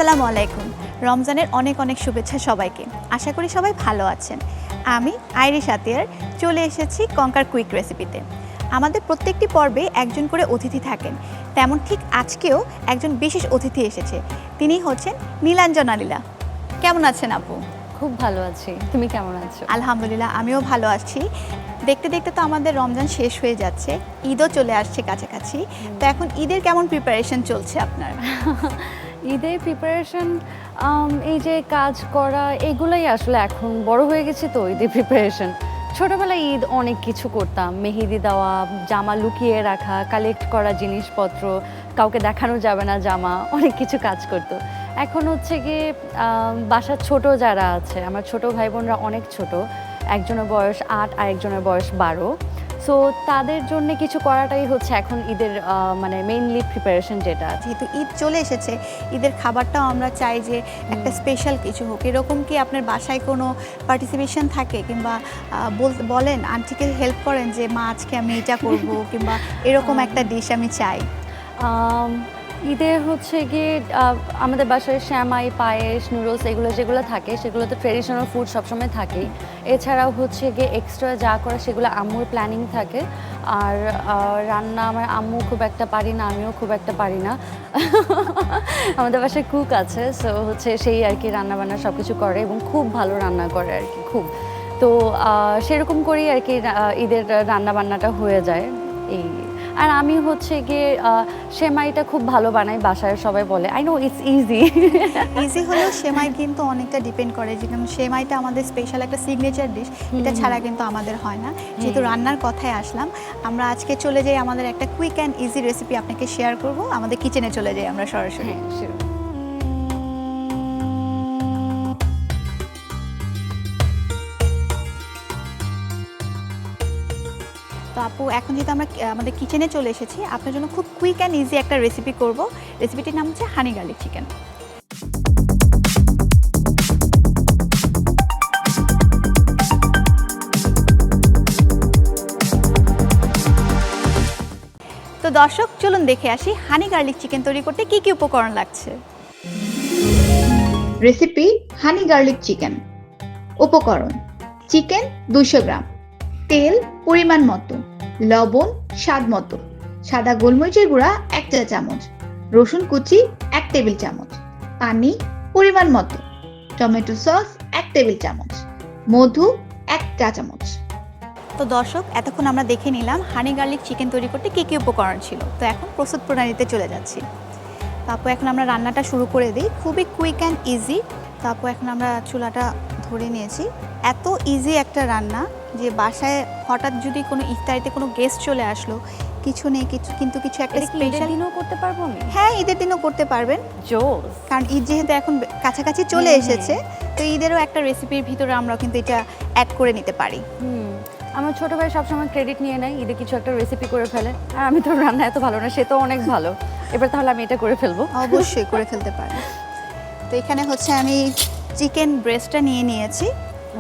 আসসালামু আলাইকুম। রমজানের অনেক অনেক শুভেচ্ছা সবাইকে। আশা করি সবাই ভালো আছেন। আমি আইরিশ আতিয়ার চলে এসেছি কঙ্কার কুইক রেসিপিতে। আমাদের প্রত্যেকটি পর্বে একজন করে অতিথি থাকেন, তেমন ঠিক আজকেও একজন বিশেষ অতিথি এসেছে। তিনি হচ্ছেন নীলাঞ্জনা লীলা। কেমন আছেন আপু? খুব ভালো আছি। তুমি কেমন আছো? আলহামদুলিল্লাহ, আমিও ভালো আছি। দেখতে দেখতে তো আমাদের রমজান শেষ হয়ে যাচ্ছে, ঈদও চলে আসছে কাছাকাছি। তো এখন ঈদের কেমন প্রিপারেশন চলছে আপনার? ঈদের প্রিপারেশন এই যে কাজ করা এগুলাই আসলে এখন বড় হয়ে গেছি তো ঈদের প্রিপারেশন। ছোটবেলায় ঈদ অনেক কিছু করতাম, মেহেদি দেওয়া, জামা লুকিয়ে রাখা, কালেক্ট করা জিনিসপত্র, কাউকে দেখানো যাবে না জামা, অনেক কিছু কাজ করতো। এখন হচ্ছে গিয়ে বাসার ছোট যারা আছে, আমার ছোট ভাই বোনরা অনেক ছোট, একজনের বয়স 8 আর একজনের বয়স 12। সো তাদের জন্য কিছু করাটাই হচ্ছে এখন ঈদের মানে মেইনলি প্রিপারেশন যেটা। যেহেতু ঈদ চলে এসেছে, ঈদের খাবারটাও আমরা চাই যে একটা স্পেশাল কিছু হোক। এরকম কি আপনার বাসায় কোনো পার্টিসিপেশন থাকে, কিংবা বলেন আন্টিকে হেল্প করেন যে মা আজকে আমি এটা করবো, কিংবা এরকম একটা ডিশ আমি চাই? ঈদে হচ্ছে গিয়ে আমাদের বাসায় শ্যামাই, পায়েস, নুডলস এগুলো যেগুলো থাকে সেগুলো তো ট্রেডিশনাল ফুড সবসময় থাকেই। এছাড়াও হচ্ছে গিয়ে এক্সট্রা যা করে সেগুলো আম্মুর প্ল্যানিং থাকে। আর রান্না আমার আম্মু খুব একটা পারি না, আমিও খুব একটা পারি না। আমাদের বাসায় কুক আছে, সো হচ্ছে সেই আর কি রান্নাবান্না সব কিছু করে এবং খুব ভালো রান্না করে আর কি, খুব। তো সেরকম করেই আর কি ঈদের রান্নাবান্নাটা হয়ে যায় এই। আর আমি হচ্ছে গিয়ে সেমাইটা খুব ভালো বানাই, বাসায় সবাই বলে। I know it's easy. Easy হলেও সেমাই কিন্তু অনেকটা ডিপেন্ড করে, যেমন সেমাইটা আমাদের স্পেশাল একটা সিগনেচার ডিশ, এটা ছাড়া কিন্তু আমাদের হয় না। যেহেতু রান্নার কথায় আসলাম, আমরা আজকে চলে যাই আমাদের একটা কুইক অ্যান্ড ইজি রেসিপি আপনাকে শেয়ার করব। আমাদের কিচেনে চলে যাই আমরা সরাসরি। তো আপু, এখন যেহেতু আমরা আমাদের কিচেনে চলে এসেছি, আপনার জন্য খুব কুইক অ্যান্ড ইজি একটা রেসিপি করব। রেসিপিটির নাম হচ্ছে হানি গার্লিক চিকেন। তো দর্শক, চলুন দেখে আসি হানি গার্লিক চিকেন তৈরি করতে কি কি উপকরণ লাগছে। রেসিপি হানি গার্লিক চিকেন। উপকরণ: চিকেন 200 গ্রাম, তেল পরিমাণ মতো, লবণ স্বাদ মতো, সাদা গোলমরিচের গুঁড়া 1 চা চামচ, রসুন কুচি 1 টেবিল চামচ, পানি পরিমাণ মতো, টমেটো সস 1 টেবিল চামচ, মধু 1 চা চামচ। তো দর্শক, এতক্ষণ আমরা দেখে নিলাম হানি গার্লিক চিকেন তৈরি করতে কী কী উপকরণ ছিল। তো এখন প্রস্তুত প্রণালীতে চলে যাচ্ছি। তারপর এখন আমরা রান্নাটা শুরু করে দিই, খুবই কুইক অ্যান্ড ইজি। তারপর এখন আমরা চুলাটা ধরে নিয়েছি। এত ইজি একটা রান্না যে বাসায় হঠাৎ যদি কোনো ইফতারিতে কোনো গেস্ট চলে আসলো, কিছু নেই কিন্তু কিছু একটা স্পেশাল দিনও করতে পারবো আমি। হ্যাঁ, ঈদের দিনও করতে পারবেন। জোস। কারণ ঈদ যেহেতু এখন কাছাকাছি চলে এসেছে, তো ঈদেরও একটা রেসিপির ভিতরে আমরা কিন্তু এটা অ্যাড করে নিতে পারি। আমার ছোট ভাই সবসময় ক্রেডিট নিয়ে নেয়, ঈদে কিছু একটা রেসিপি করে ফেলে, আর আমি তো রান্না এত ভালো না, সে তো অনেক ভালো। এবার তাহলে আমি এটা করে ফেলবো। অবশ্যই করে ফেলতে পারি। তো এখানে হচ্ছে আমি চিকেন ব্রেস্টটা নিয়ে নিয়েছি।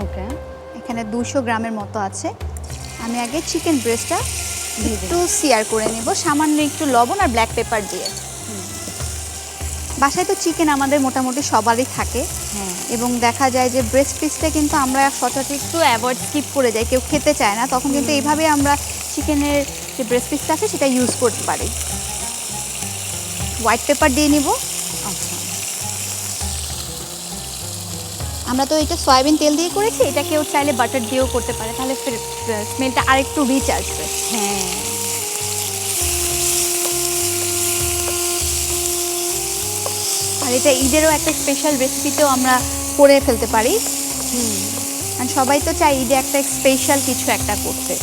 ওকে। এখানে 200 গ্রামের মতো আছে। আমি আগে চিকেন ব্রেস্টটা একটু সিয়ার করে নেব, সামান্য একটু লবণ আর ব্ল্যাক পেপার দিয়ে। বাসায় তো চিকেন আমাদের মোটামুটি সবারই থাকে, এবং দেখা যায় যে ব্রেস্ট পিসটা কিন্তু আমরা সচরাচর একটু স্কিপ করে যাই, কেউ খেতে চায় না, তখন কিন্তু এইভাবে আমরা চিকেনের যে ব্রেস্ট পিসটা আছে সেটা ইউজ করতে পারি। হোয়াইট পেপার দিয়ে নিব। আচ্ছা, আমরা তো এটা সয়াবিন তেল দিয়ে করেছি, এটা কেউ চাইলে বাটার দিয়েও করতে পারে, তাহলে স্মেলটা আরেকটু রিচ আসবে। হ্যাঁ। আর এটা ঈদেরও একটা স্পেশাল রেসিপিতেও আমরা করে ফেলতে পারি। আর সবাই তো চাই ঈদে একটা স্পেশাল কিছু একটা করতে।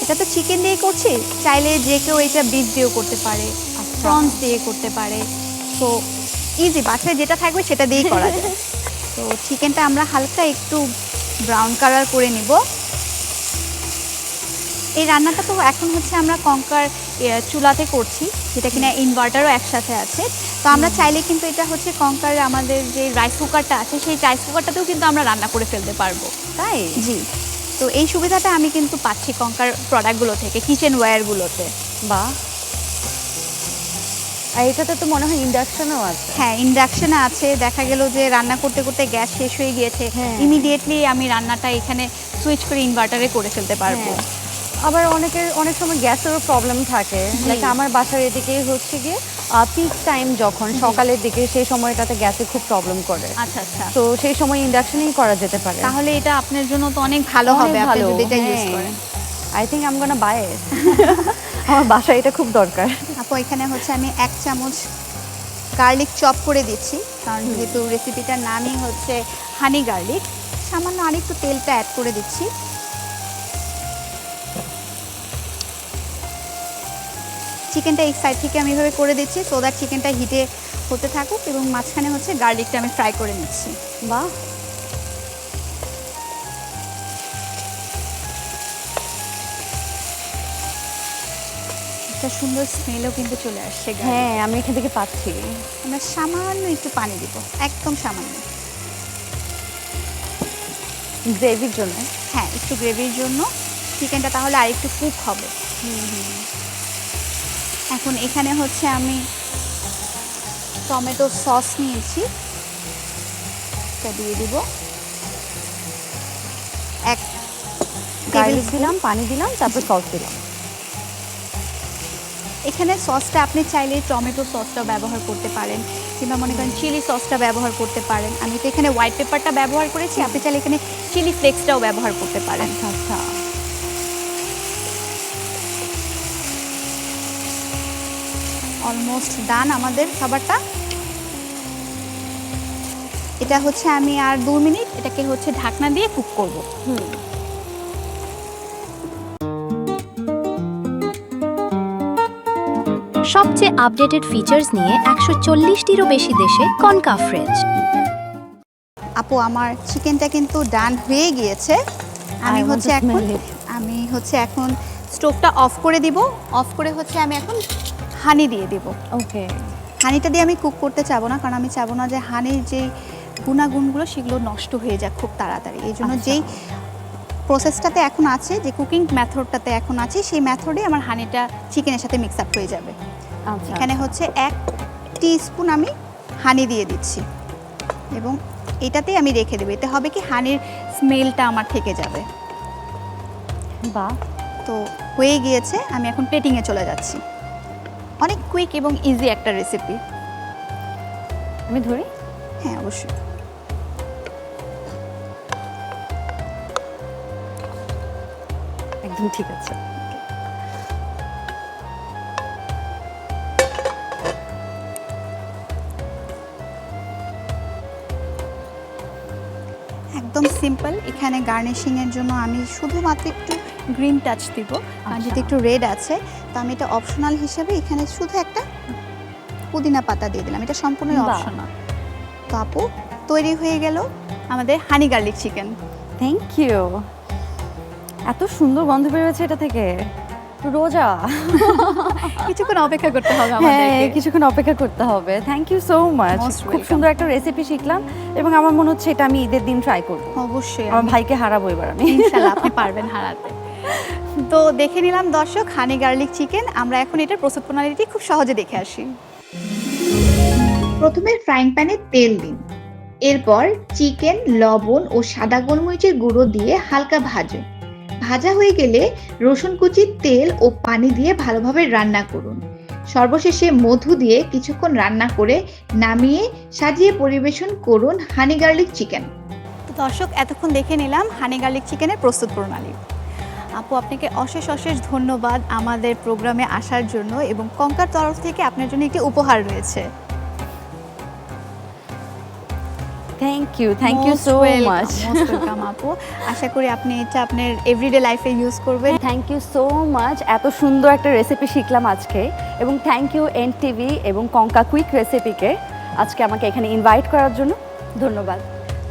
এটা তো চিকেন দিয়ে করছি, চাইলে যে কেউ এটা বিফ দিয়েও করতে পারে, প্রনস দিয়ে করতে পারে। তো ইজি, বাসায় যেটা থাকবে সেটা দিয়েই করা যায়। তো চিকেনটা আমরা হালকা একটু ব্রাউন কালার করে নিব। এই রান্নাটা তো এখন হচ্ছে আমরা কঙ্কার চুলাতে করছি, যেটা কিনা ইনভার্টারও একসাথে আছে। তো আমরা চাইলে কিন্তু এটা হচ্ছে কঙ্কার আমাদের যে রাইস কুকারটা আছে, সেই রাইস কুকারটাতেও কিন্তু আমরা রান্না করে ফেলতে পারবো। তাই? জি। তো তো এই সুবিধাটা আমি কিন্তু পাচ্ছি কঙ্কার প্রোডাক্টগুলো থেকে, কিচেন ওয়্যারগুলোতে। বা আর এটাতে তো মনে হয় ইন্ডাকশনও আছে। হ্যাঁ, ইন্ডাকশন আছে। দেখা গেল যে রান্না করতে করতে গ্যাস শেষ হয়ে গিয়েছে, হ্যাঁ। ইমিডিয়েটলি আমি রান্নাটা এখানে সুইচ করে ইনভার্টারে করে ফেলতে পারবো। হ্যাঁ। আবার অনেক সময় গ্যাসেরও প্রবলেম থাকে। জি। লাইক আমার বাসার এদিকে হচ্ছে গিয়ে পিক টাইম যখন সকালের দিকে, সেই সময়টাতে গ্যাসে খুব প্রবলেম করে। আচ্ছা আচ্ছা, তো সেই সময় ইন্ডাকশনেই করা যেতে পারে। তাহলে এটা আপনার জন্য তো অনেক ভালো হবে আপনি যদি এটা ইউজ করেন। I think I am gonna buy it. আমার বাসায় এটা খুব দরকার। আপু এখানে হচ্ছে আমি 1 চামচ গার্লিক চপ করে দিচ্ছি, কারণ যেহেতু রেসিপিটার নামই হচ্ছে হানি গার্লিক। সামান্য আরেকটু তেলটা অ্যাড করে দিচ্ছি। চিকেনটা এই সাইড থেকে আমি এভাবে করে দিচ্ছি সো দ্যাট চিকেনটা হিটে হতে থাকুক, এবং মাঝখানে হচ্ছে গার্লিকটা আমি ফ্রাই করে নিচ্ছি। বাহ, একটা সুন্দর স্মেলও কিন্তু চলে আসছে। হ্যাঁ আমি এখান থেকে পাচ্ছি। আমরা সামান্য একটু পানি দিব, একদম সামান্য। গ্রেভির জন্য। হ্যাঁ, একটু গ্রেভির জন্য, চিকেনটা তাহলে আরেকটু কুক হবে। এখন এখানে হচ্ছে আমি টমেটো সস নিয়েছি, এটা দিয়ে দিব। এক গার্লিক দিলাম, পানি দিলাম, তারপর সস দিলাম। এখানে সসটা আপনি চাইলে টমেটো সসটাও ব্যবহার করতে পারেন, কিংবা মনে করেন চিলি সসটা ব্যবহার করতে পারেন। আমি তো এখানে হোয়াইট পেপারটা ব্যবহার করেছি, আপনি চাইলে এখানে চিলি ফ্লেক্সটাও ব্যবহার করতে পারেন। আচ্ছা আচ্ছা। অলমোস্ট ডান আমাদের খাবারটা। এটা হচ্ছে আমি আর 2 মিনিট এটাকে হচ্ছে ঢাকনা দিয়ে কুক করব। সবচেয়ে আপডেটেড ফিচার্স নিয়ে 140টিরও বেশি দেশে কনকা ফ্রেঞ্চ। আপু আমার চিকেনটা কিন্তু ডান হয়ে গিয়েছে। আমি I want হচ্ছে to এখন smell it. স্টোভটা অফ করে দিব। অফ করে হচ্ছে আমি এখন হানি দিয়ে দিব। ওকে। হানিটা দিয়ে আমি কুক করতে চাবো না, কারণ আমি চাবো না যে হানির যেই গুণাগুণগুলো সেগুলো নষ্ট হয়ে যাক খুব তাড়াতাড়ি। এই জন্য আচ্ছা। যেই প্রসেসটাতে এখন আছে, যে কুকিং মেথডটাতে এখন আছে, সেই মেথডে আমার হানিটা চিকেনের সাথে মিক্স আপ হয়ে যাবে। আচ্ছা। এখানে হচ্ছে 1 টিস্পুন আমি হানি দিয়ে দিচ্ছি, এবং এটাতেই আমি রেখে দেবো। এতে হবে কি, হানির স্মেলটা আমার থেকে যাবে। বাহ, তো হয়ে গিয়েছে, আমি এখন প্লেটিংয়ে চলে যাচ্ছি। অনেক কুইক এবং ইজি একটা রেসিপি। আমি ধরি। হ্যাঁ অবশ্যই। একদম ঠিক আছে। একদম সিম্পল। এখানে গার্নিশিংয়ের জন্য আমি শুধুমাত্র একটু গ্রিন টাচ দিব, কারণ যেহেতু একটু রেড আছে, তো আমি এটা অপশনাল হিসেবে এখানে শুধু একটা পুদিনা পাতা দিয়ে দিলাম। এটা সম্পূর্ণই বাহ। অপশনাল। তো আপু তৈরি হয়ে গেল আমাদের honey garlic chicken. Thank you. এত সুন্দর গন্ধ বেরোচ্ছে এটা থেকে। রোজা। কিছুক্ষণ অপেক্ষা করতে হবে হ্যাঁ, আমাদেরকে। কিছুক্ষণ অপেক্ষা করতে হবে। Thank you so much. Most খুব welcome. সুন্দর একটা রেসিপি শিখলাম, এবং আমার মনে হচ্ছে এটা আমি ঈদের দিন ট্রাই করব। অবশ্যই আমার ভাইকে হারাবো এবার আমি। ইনশাআল্লাহ আপনি পারবেন হারাতে। তো দেখে নিলাম দর্শক হানি গার্লিক চিকেন। আমরা এখন এটার প্রস্তুত প্রণালীটি খুব সহজে দেখে আসি। প্রথমে ফ্রাইং প্যানে তেল দিন। এরপর চিকেন, লবণ ও সাদা গোলমরিচের গুঁড়ো দিয়ে হালকা ভাজুন। ভাজা হয়ে গেলে রসুন কুচি, তেল ও পানি দিয়ে ভালোভাবে রান্না করুন। সর্বশেষে মধু দিয়ে কিছুক্ষণ রান্না করে নামিয়ে সাজিয়ে পরিবেশন করুন হানি গার্লিক চিকেন। তো দর্শক এতক্ষণ দেখে নিলাম হানি গার্লিক চিকেনের প্রস্তুত প্রণালী। আপু আপনাকে অশেষ অশেষ ধন্যবাদ আমাদের প্রোগ্রামে আসার জন্য, এবং কঙ্কার তরফ থেকে আপনার জন্য একটি উপহার রয়েছে। Thank you so much. Most welcome আপু। আশা করি আপনি এটা আপনার এভরিডে লাইফে ইউজ করবেন। Thank you so much. এত সুন্দর একটা রেসিপি শিখলাম আজকে, এবং থ্যাংক ইউ NTV এবং কঙ্কা কুইক রেসিপিকে আজকে আমাকে এখানে ইনভাইট করার জন্য। ধন্যবাদ।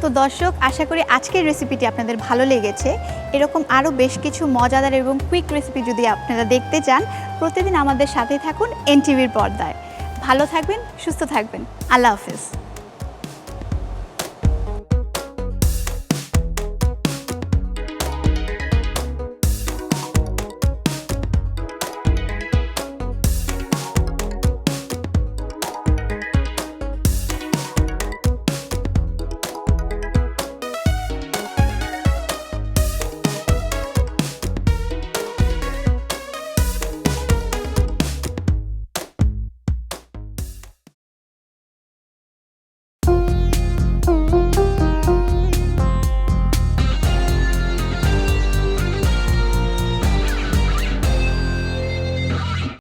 তো দর্শক আশা করি আজকের রেসিপিটি আপনাদের ভালো লেগেছে। এরকম আরও বেশ কিছু মজাদার এবং কুইক রেসিপি যদি আপনারা দেখতে চান, প্রতিদিন আমাদের সাথেই থাকুন NTVর পর্দায়। ভালো থাকবেন, সুস্থ থাকবেন। আল্লাহ হাফেজ।